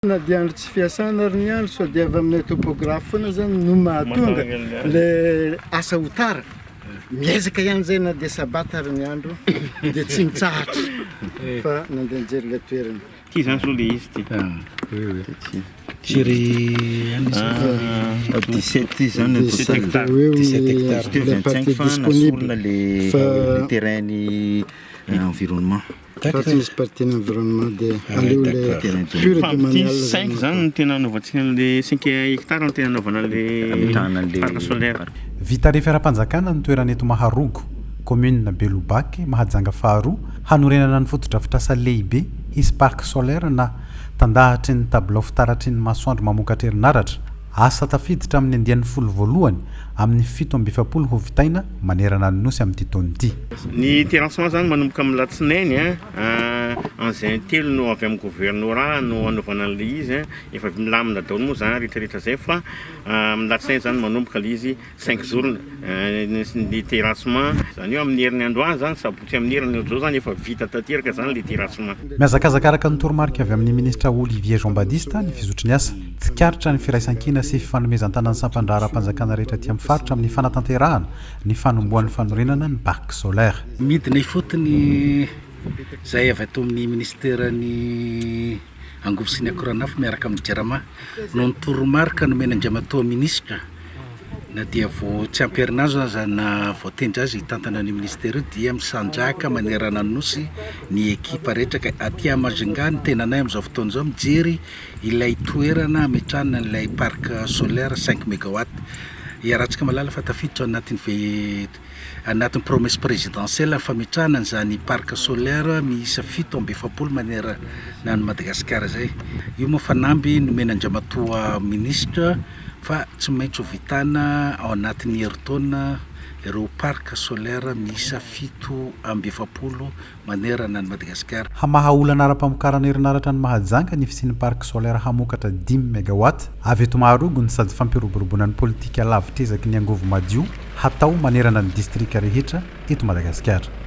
Na dia andro tsy fiasana ary ny andro sao dia avy aminay topografy foana zany no mahatonga le asa ho tara miezaka ihany zay na dia sabata ary ny andro dia tsy mitsahatra fa nandeha nijery le toerana. Ty zany zao le izy ty. Tiry 17 zany 17 hectares. 25 fa nasorona le terrain-ny environnement. Parti misy partie-ny environnement dia aleo le pure domanial 5 zany no tena anaovantsika le 5 hectares no tena anaovana le parc solaire. Vita rehefa ara-panjakana ny toerana eto Maharogo, Kaominina Belobaka, Mahajanga II, hanorenana ny fotodrafitrasa lehibe hisy parc solaire na tandahatry ny tabilao fitaratry ny masoandro mamokatra herinaratra. Asa tafiditra amin'ny andian'ny folo voalohany amin'ny 770 ho vitaina manerana ny nosy amin'ity taona ity. Ny terrassement zany manomboka amin'ny latsinainy an'izay telo no avy amin'ny gouvernorat no anaovana le izy efa milamina daholo moa zany rehetrarehetra zay fa amin'ny latsinainy zany manomboka le izy 5 jours ny terrassement zany eo amin'ny herin'ny androany zany sabotsy amin'ny herin'ny andro zany efa vita tanteraka zany le terrassement. Mihazakazaka araka ny toromarika avy amin'ny ministra Olivier Jean-Baptiste ny fizotry ny asa tsikaritra ny firaisan-kina sy fifanomezan-tanany sampandra ara-panjakana rehetra aty amin'ny faritra amin'ny fanatanterahana ny fanomboan'ny fanorenana ny parc solaire. Midina fotony zay avy ato amin'ny Ministeran'ny Angovo sy ny Akoran'afo miaraka amin'ny Jerama no toromarika nomena Atoa ministra na dia vao tsy amperin'azy zany na voatendry azy hitantana ny ministera dia misanjaka manerana ny nosy ny ekipa rehetra ka aty Mahajanga ny tenanay amin'izao fotoana izao mijery ilay toerana hametrahana ilay parc solaire 5 mégawatt. Iarahantsika malala fa tafiditra anatin'ny promesse présidentielle fametrahana an'izany parc solaire miisa 770 manerana ny Madagasikara zay. Io moa fanamby nomena Atoa ministra fa tsy maintsy ho vitana ao anatin'ny herintaona ireo parc solaire miisa 770 manerana ny Madagasikara. Hamaha olana ara-pamokarana herinaratra ny Mahajanga ny fisian'ny parc solaire hamokatra 10 mégawatt avy eto Maharogo ny sady fampiroboroboana ny politika lavitr'ezaky ny Angovo madio atao manerana ny distrika rehetra eto Madagasikara.